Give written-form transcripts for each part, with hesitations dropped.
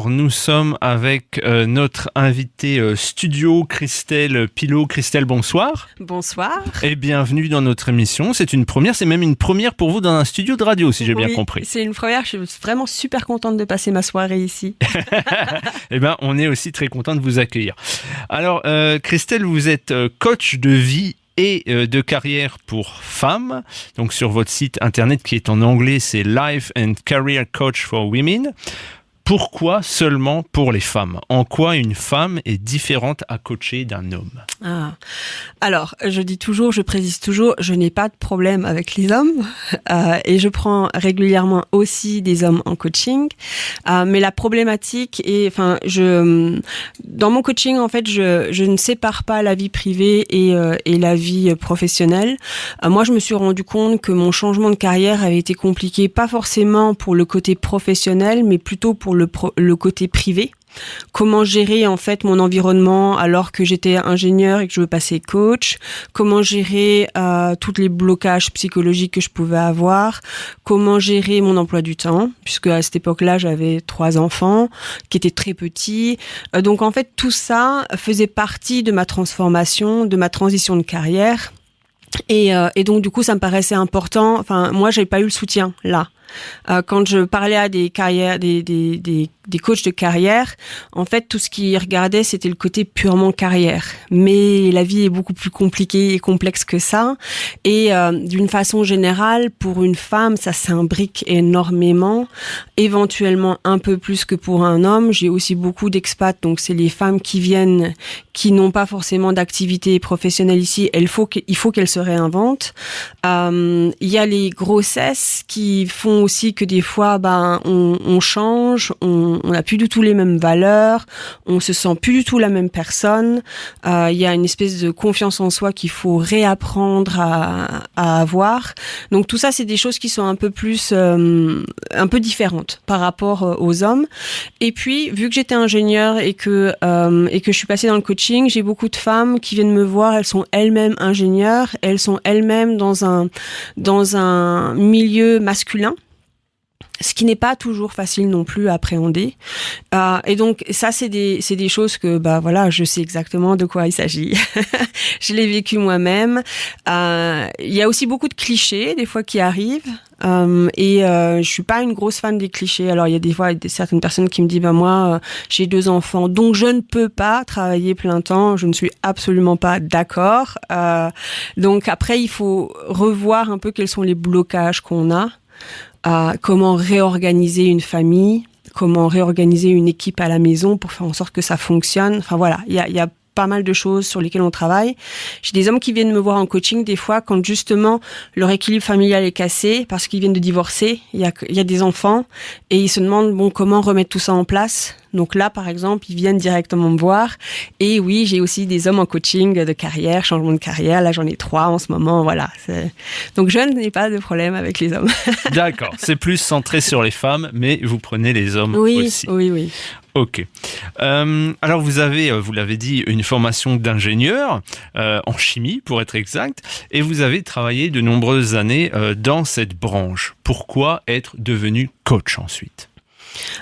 Alors, nous sommes avec notre invitée studio, Christelle Pilot. Christelle, bonsoir. Bonsoir. Et bienvenue dans notre émission. C'est une première, c'est même une première pour vous dans un studio de radio, si j'ai bien compris. C'est une première, je suis vraiment super contente de passer ma soirée ici. Eh bien, on est aussi très content de vous accueillir. Alors, Christelle, vous êtes coach de vie et de carrière pour femmes. Donc sur votre site internet qui est en anglais, c'est Life and Career Coach for Women. Pourquoi seulement pour les femmes ? En quoi une femme est différente à coacher d'un homme ? Alors, je précise toujours, je n'ai pas de problème avec les hommes et je prends régulièrement aussi des hommes en coaching. Mais la problématique est, dans mon coaching, en fait, je ne sépare pas la vie privée et la vie professionnelle. Moi, je me suis rendu compte que mon changement de carrière avait été compliqué, pas forcément pour le côté professionnel, mais plutôt pour le côté privé. Comment gérer en fait mon environnement alors que j'étais ingénieur et que je veux passer coach, comment gérer tous les blocages psychologiques que je pouvais avoir, comment gérer mon emploi du temps, puisque à cette époque-là j'avais 3 enfants qui étaient très petits, donc en fait tout ça faisait partie de ma transformation, de ma transition de carrière. Et donc du coup ça me paraissait important. Enfin moi j'avais pas eu le soutien là. Quand je parlais à des coachs de carrière, en fait, tout ce qu'ils regardaient, c'était le côté purement carrière. Mais la vie est beaucoup plus compliquée et complexe que ça. Et d'une façon générale, pour une femme, ça s'imbrique énormément, éventuellement un peu plus que pour un homme. J'ai aussi beaucoup d'expats, donc c'est les femmes qui viennent, qui n'ont pas forcément d'activité professionnelle ici. Il faut qu'elles se réinventent. Il y a les grossesses qui font aussi que des fois, on change, on n'a plus du tout les mêmes valeurs, on se sent plus du tout la même personne. Il y a une espèce de confiance en soi qu'il faut réapprendre à avoir. Donc tout ça, c'est des choses qui sont un peu plus, un peu différentes par rapport aux hommes. Et puis, vu que j'étais ingénieure et que je suis passée dans le coaching, j'ai beaucoup de femmes qui viennent me voir. Elles sont elles-mêmes ingénieures, elles sont elles-mêmes dans un milieu masculin. Ce qui n'est pas toujours facile non plus à appréhender. Et donc, ça, c'est des choses que, je sais exactement de quoi il s'agit. Je l'ai vécu moi-même. Il y a aussi beaucoup de clichés, des fois, qui arrivent. Je suis pas une grosse fan des clichés. Alors, il y a des fois certaines personnes qui me disent, moi, j'ai 2 enfants, donc je ne peux pas travailler plein temps. Je ne suis absolument pas d'accord. Donc, après, il faut revoir un peu quels sont les blocages qu'on a. Comment réorganiser une famille, comment réorganiser une équipe à la maison pour faire en sorte que ça fonctionne. Enfin voilà, il y a pas mal de choses sur lesquelles on travaille. J'ai des hommes qui viennent me voir en coaching des fois quand justement leur équilibre familial est cassé parce qu'ils viennent de divorcer, il y a des enfants et ils se demandent comment remettre tout ça en place. Donc là, par exemple, ils viennent directement me voir. Et oui, j'ai aussi des hommes en coaching de carrière, changement de carrière. Là, j'en ai 3 en ce moment. Voilà. Donc, je n'ai pas de problème avec les hommes. D'accord. C'est plus centré sur les femmes, mais vous prenez les hommes aussi. Oui. Ok. Alors, vous l'avez dit, une formation d'ingénieur en chimie, pour être exact, et vous avez travaillé de nombreuses années dans cette branche. Pourquoi être devenu coach ensuite ?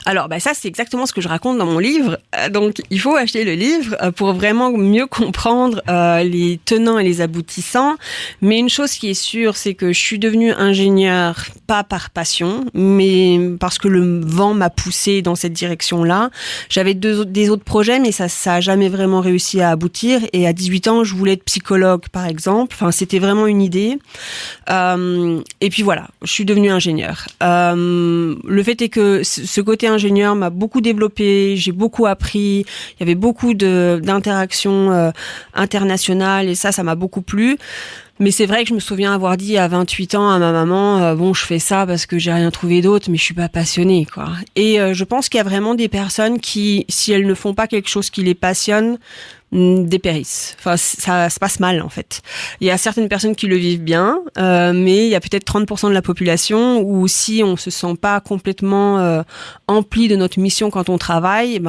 Alors, ça, c'est exactement ce que je raconte dans mon livre. Donc, il faut acheter le livre pour vraiment mieux comprendre les tenants et les aboutissants. Mais une chose qui est sûre, c'est que je suis devenue ingénieure, pas par passion, mais parce que le vent m'a poussée dans cette direction-là. J'avais des autres projets, mais ça a jamais vraiment réussi à aboutir. Et à 18 ans, je voulais être psychologue, par exemple. Enfin, c'était vraiment une idée. Et puis voilà, je suis devenue ingénieure. Le fait est que ce côté ingénieur m'a beaucoup développé, j'ai beaucoup appris, il y avait beaucoup d'interactions internationales et ça m'a beaucoup plu. Mais c'est vrai que je me souviens avoir dit à 28 ans à ma maman, je fais ça parce que j'ai rien trouvé d'autre, mais je suis pas passionnée, quoi. Et je pense qu'il y a vraiment des personnes qui, si elles ne font pas quelque chose qui les passionne, dépérissent. Enfin, ça se passe mal en fait. Il y a certaines personnes qui le vivent bien, mais il y a peut-être 30% de la population où si on se sent pas complètement empli de notre mission quand on travaille,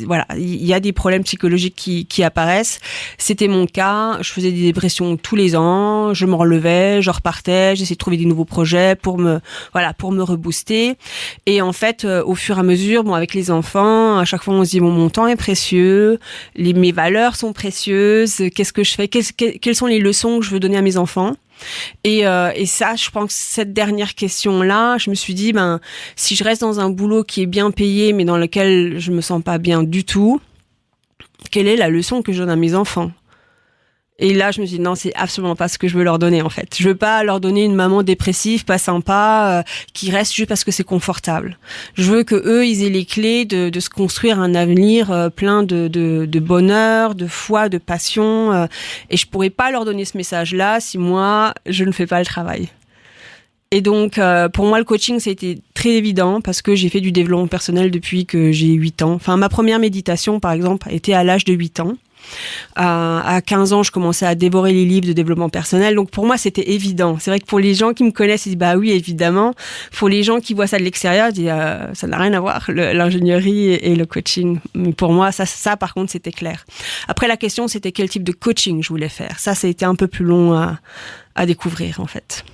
voilà, il y a des problèmes psychologiques qui apparaissent. C'était mon cas. Je faisais des dépressions tous les ans. Je me relevais, je repartais, j'essayais de trouver des nouveaux projets pour me rebooster. Et en fait, au fur et à mesure, avec les enfants, à chaque fois on se dit mon temps est précieux, mes valeurs sont précieuses, qu'est-ce que je fais, quelles sont les leçons que je veux donner à mes enfants. Et ça, je pense que cette dernière question-là, je me suis dit, si je reste dans un boulot qui est bien payé, mais dans lequel je me sens pas bien du tout, quelle est la leçon que je donne à mes enfants ? Et là, je me suis dit, non, c'est absolument pas ce que je veux leur donner, en fait. Je veux pas leur donner une maman dépressive, pas sympa, qui reste juste parce que c'est confortable. Je veux que eux, ils aient les clés de se construire un avenir plein de bonheur, de foi, de passion. Et je pourrais pas leur donner ce message-là si moi, je ne fais pas le travail. Et donc, pour moi, le coaching, ça a été très évident parce que j'ai fait du développement personnel depuis que j'ai 8 ans. Enfin, ma première méditation, par exemple, a été à l'âge de 8 ans. À 15 ans, je commençais à dévorer les livres de développement personnel. Donc pour moi, c'était évident. C'est vrai que pour les gens qui me connaissent, ils disent bah oui, évidemment. Pour les gens qui voient ça de l'extérieur, ils disent ça n'a rien à voir, l'ingénierie et le coaching. Mais pour moi, ça par contre, c'était clair. Après, la question, c'était quel type de coaching je voulais faire. Ça a été un peu plus long à découvrir en fait.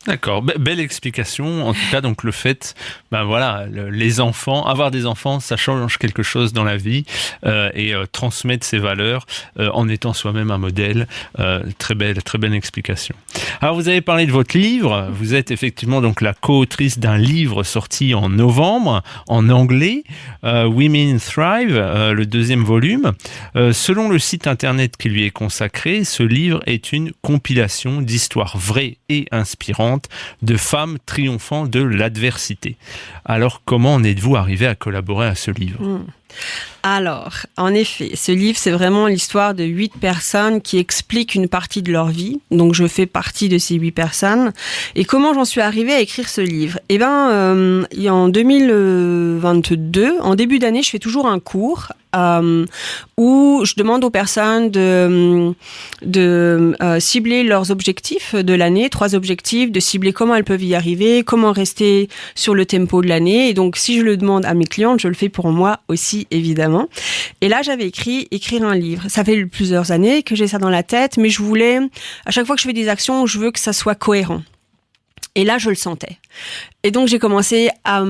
D'accord, belle explication. En tout cas, donc le fait, les enfants, avoir des enfants, ça change quelque chose dans la vie et transmettre ses valeurs en étant soi-même un modèle. Très belle explication. Alors, vous avez parlé de votre livre. Vous êtes effectivement donc la co-autrice d'un livre sorti en novembre en anglais, Women Thrive, le 2e volume. Selon le site internet qui lui est consacré, ce livre est une compilation d'histoires vraies et inspirantes de femmes triomphant de l'adversité. Alors, comment en êtes-vous arrivé à collaborer à ce livre ? Alors, en effet, ce livre, c'est vraiment l'histoire de 8 personnes qui expliquent une partie de leur vie. Donc, je fais partie de ces 8 personnes. Et comment j'en suis arrivée à écrire ce livre ? En 2022, en début d'année, je fais toujours un cours où je demande aux personnes de cibler leurs objectifs de l'année, 3 objectifs, de cibler comment elles peuvent y arriver, comment rester sur le tempo de l'année. Et donc, si je le demande à mes clientes, je le fais pour moi aussi, évidemment. Et là, j'avais écrire un livre. Ça fait plusieurs années que j'ai ça dans la tête, mais je voulais, à chaque fois que je fais des actions, je veux que ça soit cohérent. Et là, je le sentais. Et donc, j'ai commencé à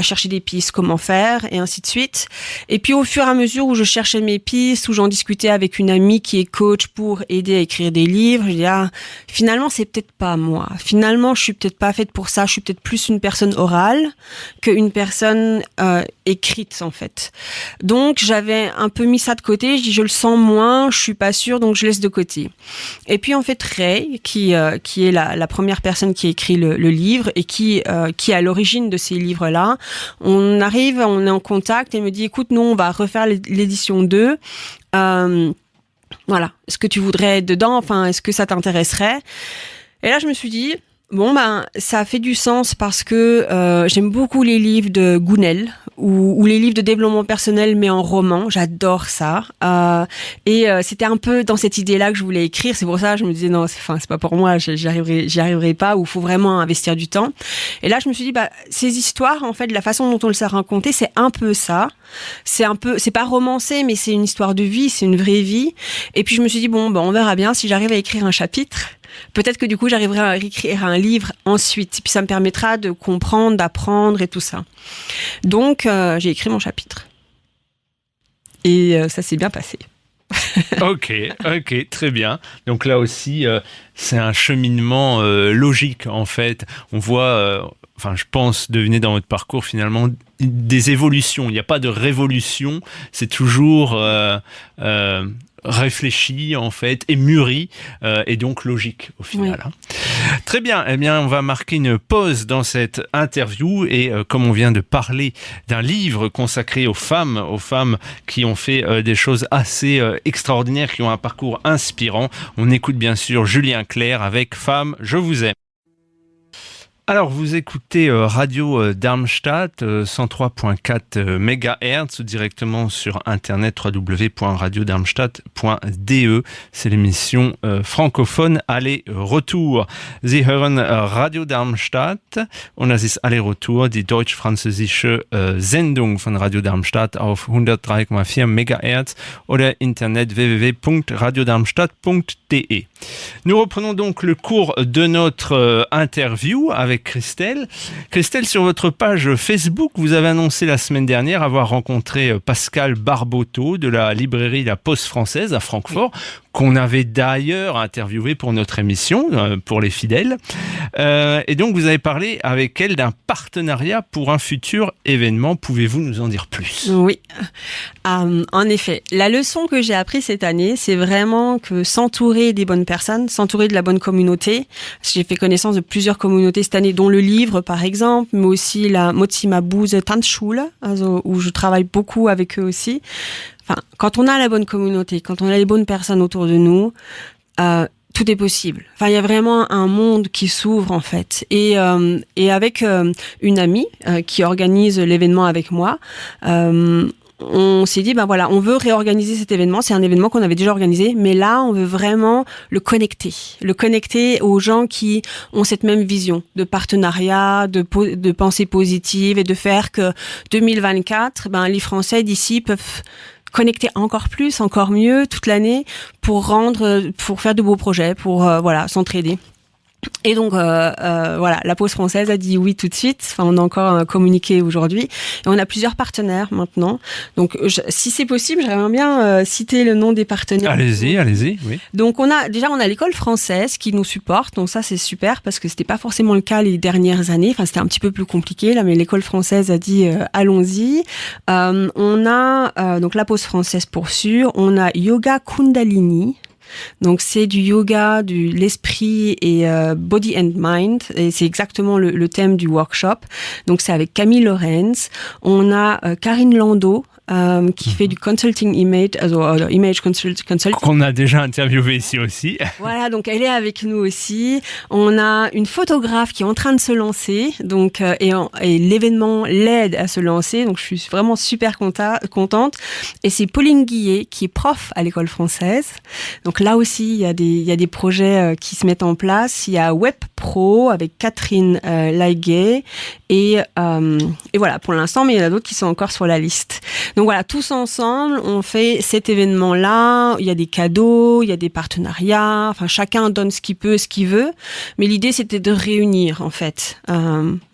chercher des pistes, comment faire, et ainsi de suite. Et puis, au fur et à mesure où je cherchais mes pistes, où j'en discutais avec une amie qui est coach pour aider à écrire des livres, je dis, finalement, c'est peut-être pas moi. Finalement, je suis peut-être pas faite pour ça. Je suis peut-être plus une personne orale qu'une personne écrite, en fait. Donc, j'avais un peu mis ça de côté. Je dis, je le sens moins, je suis pas sûre, donc je laisse de côté. Et puis, en fait, Ray, qui est la première personne qui a écrit le livre et qui est à l'origine de ces livres-là. On est en contact et me dit, écoute, nous, on va refaire l'édition 2. Est-ce que tu voudrais être dedans? Enfin, est-ce que ça t'intéresserait? Et là, je me suis dit, ça fait du sens parce que j'aime beaucoup les livres de Gounel ou les livres de développement personnel mais en roman. J'adore ça. Et c'était un peu dans cette idée-là que je voulais écrire. C'est pour ça que je me disais non, c'est pas pour moi. J'y arriverai pas. Ou faut vraiment investir du temps. Et là, je me suis dit ces histoires, en fait, de la façon dont on les a racontées, c'est un peu ça. C'est pas romancé, mais c'est une histoire de vie, c'est une vraie vie. Et puis je me suis dit on verra bien si j'arrive à écrire un chapitre. Peut-être que du coup, j'arriverai à écrire un livre ensuite. Puis ça me permettra de comprendre, d'apprendre et tout ça. Donc, j'ai écrit mon chapitre. Et ça s'est bien passé. Ok, très bien. Donc là aussi, c'est un cheminement logique en fait. On voit, je pense deviner dans votre parcours finalement des évolutions. Il n'y a pas de révolution, c'est toujours réfléchi en fait et mûri et donc logique au final. Oui. Très bien, on va marquer une pause dans cette interview et comme on vient de parler d'un livre consacré aux femmes qui ont fait des choses assez extraordinaires, qui ont un parcours inspirant, on écoute bien sûr Julien Clerc avec Femmes, je vous aime. Alors, vous écoutez Radio Darmstadt 103.4 MHz ou directement sur internet www.radiodarmstadt.de. C'est l'émission francophone Aller-Retour. Sie hören Radio Darmstadt und das ist Aller-Retour, die deutsch-französische Sendung von Radio Darmstadt auf 103,4 MHz oder internet www.radiodarmstadt.de. Nous reprenons donc le cours de notre interview avec Christelle. Christelle, sur votre page Facebook, vous avez annoncé la semaine dernière avoir rencontré Pascal Barboteau de la librairie La Poste Française à Francfort, qu'on avait d'ailleurs interviewé pour notre émission, pour les fidèles. Et donc, vous avez parlé avec elle d'un partenariat pour un futur événement. Pouvez-vous nous en dire plus ? Oui, en effet. La leçon que j'ai apprise cette année, c'est vraiment que s'entourer des bonnes personnes, s'entourer de la bonne communauté. J'ai fait connaissance de plusieurs communautés cette année, dont le livre, par exemple, mais aussi la Motzima Buse Tanzschule, où je travaille beaucoup avec eux aussi. Enfin, quand on a la bonne communauté, quand on a les bonnes personnes autour de nous, tout est possible. Enfin, il y a vraiment un monde qui s'ouvre en fait. Et avec une amie qui organise l'événement avec moi, on s'est dit, on veut réorganiser cet événement. C'est un événement qu'on avait déjà organisé, mais là, on veut vraiment le connecter aux gens qui ont cette même vision de partenariat, de pensée positive et de faire que 2024, les Français d'ici peuvent connecter encore plus, encore mieux toute l'année pour faire de beaux projets, pour s'entraider. Et donc la Poste Française a dit oui tout de suite. Enfin, on a encore communiqué aujourd'hui et on a plusieurs partenaires maintenant. Donc si c'est possible, j'aimerais bien citer le nom des partenaires. Allez-y, oui. Donc on a l'école française qui nous supporte. Donc ça c'est super parce que c'était pas forcément le cas les dernières années. Enfin, c'était un petit peu plus compliqué là, mais l'école française a dit allons-y. On a donc la Poste Française pour sûr. On a Yoga Kundalini. Donc c'est du yoga, de l'esprit et body and mind, et c'est exactement le thème du workshop. Donc c'est avec Camille Lorenz. On a Karine Landau qui fait du consulting image, image consulting. Qu'on a déjà interviewé ici aussi. Voilà, donc elle est avec nous aussi. On a une photographe qui est en train de se lancer, donc et l'événement l'aide à se lancer. Donc je suis vraiment super contente. Et c'est Pauline Guillet qui est prof à l'école française. Donc là aussi, il y a des projets qui se mettent en place. Il y a Web Pro avec Catherine Laiguet et voilà pour l'instant, mais il y en a d'autres qui sont encore sur la liste. Donc voilà, tous ensemble, on fait cet événement-là. Il y a des cadeaux, il y a des partenariats. Enfin, chacun donne ce qu'il peut, ce qu'il veut. Mais l'idée, c'était de réunir, en fait.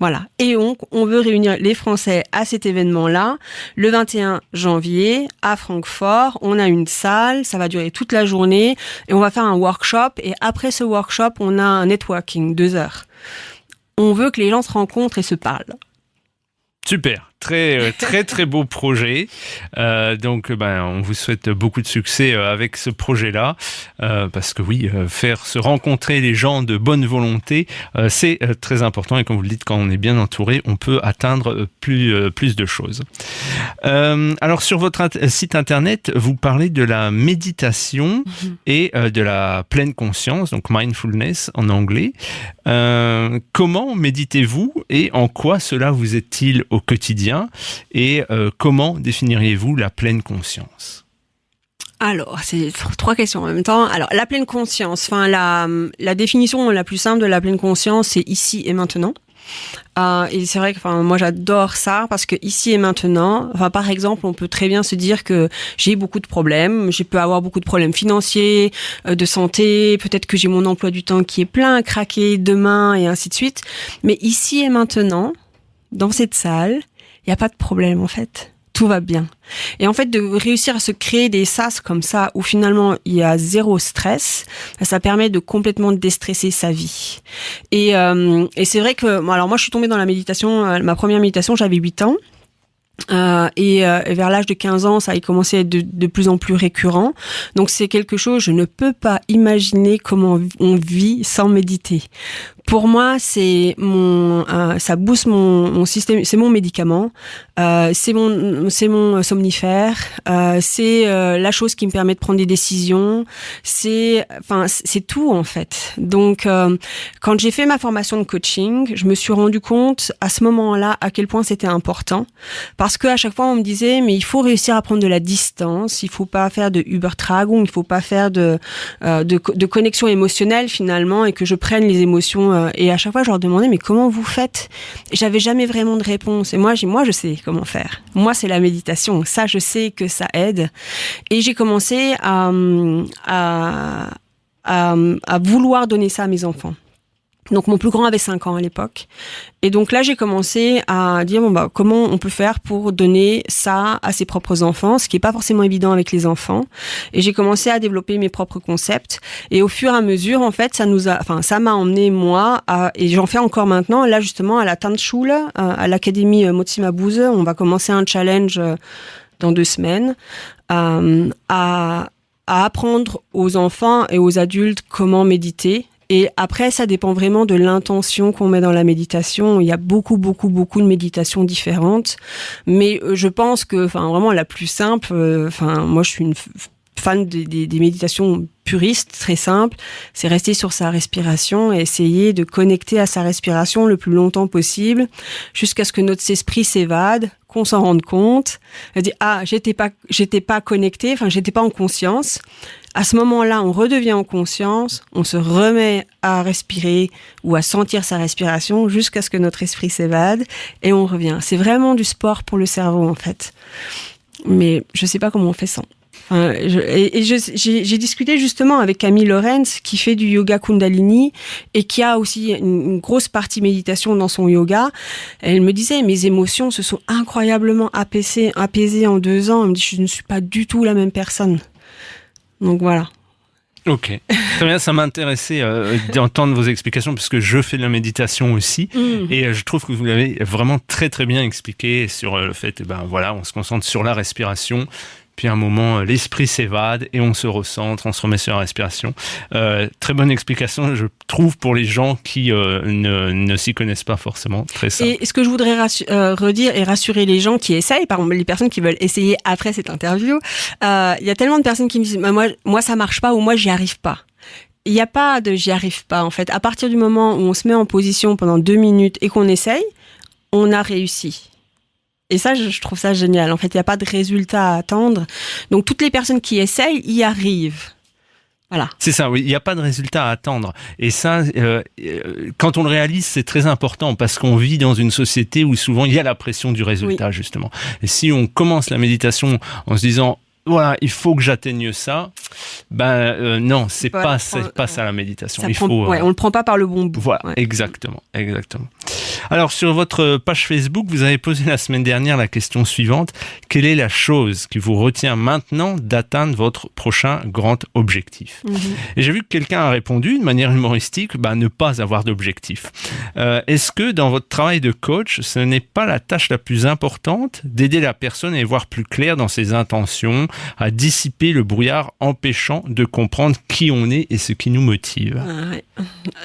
Voilà. Et on veut réunir les Français à cet événement-là le 21 janvier à Francfort. On a une salle, ça va durer toute la journée et on va faire un workshop. Et après ce workshop, on a un networking, 2 heures. On veut que les gens se rencontrent et se parlent. Super, très beau projet. Donc, on vous souhaite beaucoup de succès avec ce projet-là, parce que oui, faire se rencontrer les gens de bonne volonté, c'est très important. Et comme vous le dites, quand on est bien entouré, on peut atteindre plus de choses. Alors, sur votre site internet, vous parlez de la méditation et de la pleine conscience, donc mindfulness en anglais. Comment méditez-vous et en quoi cela vous est-il au quotidien et comment définiriez-vous la pleine conscience ? Alors, c'est 3 questions en même temps. Alors, la pleine conscience, la définition la plus simple de la pleine conscience, c'est ici et maintenant. Et c'est vrai que moi j'adore ça parce que ici et maintenant, par exemple, on peut très bien se dire que j'ai beaucoup de problèmes, je peux avoir beaucoup de problèmes financiers, de santé, peut-être que j'ai mon emploi du temps qui est plein à craquer demain et ainsi de suite. Mais ici et maintenant, dans cette salle, il n'y a pas de problème en fait. Tout va bien. Et en fait, de réussir à se créer des sas comme ça, où finalement il y a 0 stress, ça permet de complètement déstresser sa vie. Et c'est vrai que, alors moi je suis tombée dans la méditation, ma première méditation, j'avais 8 ans. Et vers l'âge de 15 ans, ça a commencé à être de plus en plus récurrent. Donc c'est quelque chose, je ne peux pas imaginer comment on vit sans méditer. Pour moi, ça booste mon système, c'est mon médicament, c'est mon somnifère, c'est la chose qui me permet de prendre des décisions, c'est tout en fait. Donc, quand j'ai fait ma formation de coaching, je me suis rendu compte à ce moment-là à quel point c'était important, parce que à chaque fois on me disait mais il faut réussir à prendre de la distance, il faut pas faire de Übertragung, il faut pas faire de connexion émotionnelle finalement, et que je prenne les émotions. Et à chaque fois, je leur demandais, mais comment vous faites ? Et j'avais jamais vraiment de réponse. Et moi, je sais comment faire. Moi, c'est la méditation. Ça, je sais que ça aide. Et j'ai commencé à vouloir donner ça à mes enfants. Donc mon plus grand avait 5 ans à l'époque. Et donc là, j'ai commencé à dire comment on peut faire pour donner ça à ses propres enfants, ce qui est pas forcément évident avec les enfants. Et j'ai commencé à développer mes propres concepts. Et au fur et à mesure, en fait, ça m'a emmené moi et j'en fais encore maintenant. Là, justement, à la Tanzschule, à l'académie Motsima Buse, on va commencer un challenge dans 2 semaines à apprendre aux enfants et aux adultes comment méditer. Et après, ça dépend vraiment de l'intention qu'on met dans la méditation. Il y a beaucoup de méditations différentes. Mais je pense que, vraiment la plus simple, moi je suis une fan des méditations puristes, très simples. C'est rester sur sa respiration et essayer de connecter à sa respiration le plus longtemps possible jusqu'à ce que notre esprit s'évade, qu'on s'en rende compte. On dit, j'étais pas connecté, j'étais pas en conscience. À ce moment-là, on redevient en conscience, on se remet à respirer ou à sentir sa respiration jusqu'à ce que notre esprit s'évade et on revient. C'est vraiment du sport pour le cerveau, en fait. Mais je sais pas comment on fait sans. J'ai discuté justement avec Camille Lorenz qui fait du yoga Kundalini et qui a aussi une grosse partie méditation dans son yoga. Elle me disait, mes émotions se sont incroyablement apaisées en 2 ans. Elle me dit, je ne suis pas du tout la même personne. Donc voilà. Ok, très bien, ça m'intéressait d'entendre vos explications puisque je fais de la méditation aussi et je trouve que vous l'avez vraiment très très bien expliqué sur le fait, on se concentre sur la respiration. Puis à un moment, l'esprit s'évade et on se recentre, on se remet sur la respiration. Très bonne explication, je trouve, pour les gens qui ne s'y connaissent pas forcément. Très simple. Et ce que je voudrais redire et rassurer les gens qui essayent, par exemple les personnes qui veulent essayer après cette interview, il y a tellement de personnes qui me disent moi ça marche pas ou moi j'y arrive pas. Il n'y a pas de j'y arrive pas en fait. À partir du moment où on se met en position pendant 2 minutes et qu'on essaye, on a réussi. Et ça, je trouve ça génial. En fait, il n'y a pas de résultat à attendre. Donc, toutes les personnes qui essayent y arrivent. Voilà. C'est ça, oui. Il n'y a pas de résultat à attendre. Et ça, quand on le réalise, c'est très important parce qu'on vit dans une société où souvent il y a la pression du résultat, justement. Et si on commence la méditation en se disant, voilà, il faut que j'atteigne ça. Non, c'est pas ça la méditation. On le prend pas par le bon bout. Voilà, exactement. Alors, sur votre page Facebook, vous avez posé la semaine dernière la question suivante. Quelle est la chose qui vous retient maintenant d'atteindre votre prochain grand objectif ? Et j'ai vu que quelqu'un a répondu de manière humoristique, ne pas avoir d'objectif. Est-ce que dans votre travail de coach, ce n'est pas la tâche la plus importante d'aider la personne à y voir plus clair dans ses intentions, à dissiper le brouillard empêchant de comprendre qui on est et ce qui nous motive?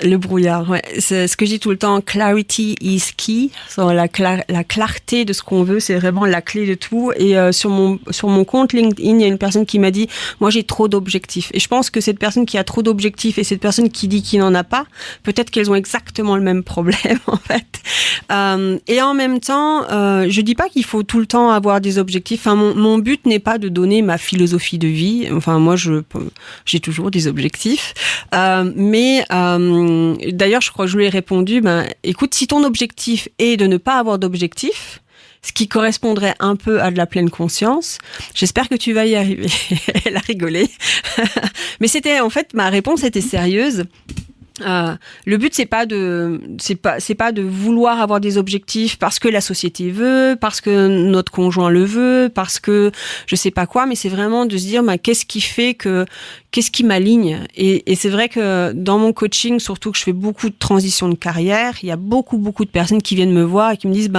Le brouillard, c'est ce que je dis tout le temps, clarity is key. La clarté de ce qu'on veut, c'est vraiment la clé de tout. Et sur mon compte LinkedIn, il y a une personne qui m'a dit, moi j'ai trop d'objectifs. Et je pense que cette personne qui a trop d'objectifs et cette personne qui dit qu'il n'en a pas, peut-être qu'elles ont exactement le même problème en fait. Et en même temps, je dis pas qu'il faut tout le temps avoir des objectifs. Mon but n'est pas de donner ma philosophie de vie. Enfin, moi, j'ai toujours des objectifs. Mais d'ailleurs, je crois que je lui ai répondu, écoute, si ton objectif est de ne pas avoir d'objectif, ce qui correspondrait un peu à de la pleine conscience, j'espère que tu vas y arriver. Elle a rigolé. Mais en fait, ma réponse était sérieuse. Le but c'est pas de vouloir avoir des objectifs parce que la société veut, parce que notre conjoint le veut, parce que je sais pas quoi, mais c'est vraiment de se dire qu'est-ce qui m'aligne, et c'est vrai que dans mon coaching, surtout que je fais beaucoup de transitions de carrière, il y a beaucoup de personnes qui viennent me voir et qui me disent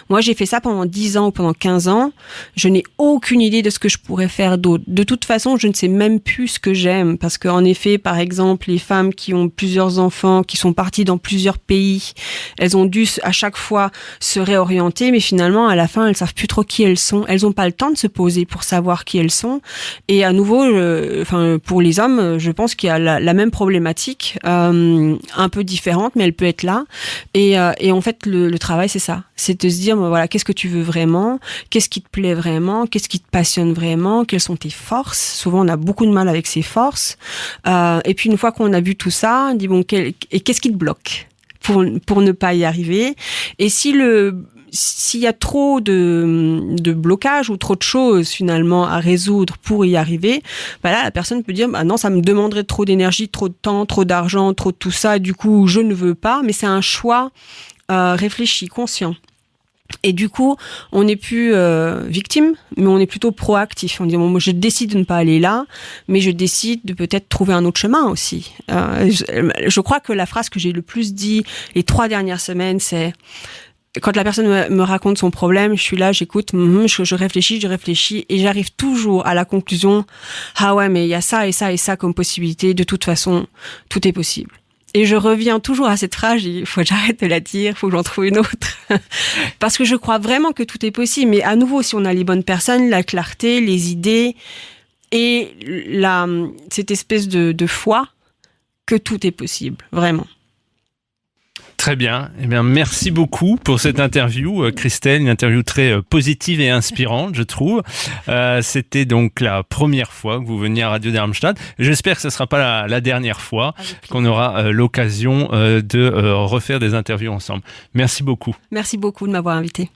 moi j'ai fait ça pendant 10 ans ou pendant 15 ans, je n'ai aucune idée de ce que je pourrais faire d'autre. De toute façon, je ne sais même plus ce que j'aime, parce qu'en effet, par exemple, les femmes qui ont plusieurs enfants, qui sont partis dans plusieurs pays, elles ont dû à chaque fois se réorienter, mais finalement à la fin elles savent plus trop qui elles sont, elles ont pas le temps de se poser pour savoir qui elles sont. Et à nouveau, pour les hommes, je pense qu'il y a la même problématique, un peu différente, mais elle peut être là. Et en fait le travail c'est ça, c'est de se dire voilà, qu'est-ce que tu veux vraiment, qu'est-ce qui te plaît vraiment, qu'est-ce qui te passionne vraiment, quelles sont tes forces. Souvent on a beaucoup de mal avec ses forces, et puis une fois qu'on a vu tout ça, on dit et qu'est-ce qui te bloque pour ne pas y arriver. Et s'il y a trop de blocages ou trop de choses finalement à résoudre pour y arriver, là la personne peut dire non, ça me demanderait trop d'énergie, trop de temps, trop d'argent, trop de tout ça, et du coup je ne veux pas. Mais c'est un choix réfléchi, conscient. Et du coup, on n'est plus victime, mais on est plutôt proactif. On dit moi, je décide de ne pas aller là, mais je décide de peut-être trouver un autre chemin aussi. Je crois que la phrase que j'ai le plus dit les 3 dernières semaines, c'est quand la personne me raconte son problème, je suis là, j'écoute, je réfléchis, et j'arrive toujours à la conclusion ouais, mais il y a ça et ça et ça comme possibilité. De toute façon, tout est possible. Et je reviens toujours à cette phrase, il faut que j'arrête de la dire, il faut que j'en trouve une autre. Parce que je crois vraiment que tout est possible. Mais à nouveau, si on a les bonnes personnes, la clarté, les idées et cette espèce de foi que tout est possible, vraiment. Très bien. Eh bien, merci beaucoup pour cette interview, Christelle, une interview très positive et inspirante, je trouve. C'était donc la première fois que vous veniez à Radio Darmstadt. J'espère que ce ne sera pas la dernière fois qu'on aura l'occasion de refaire des interviews ensemble. Merci beaucoup. Merci beaucoup de m'avoir invité.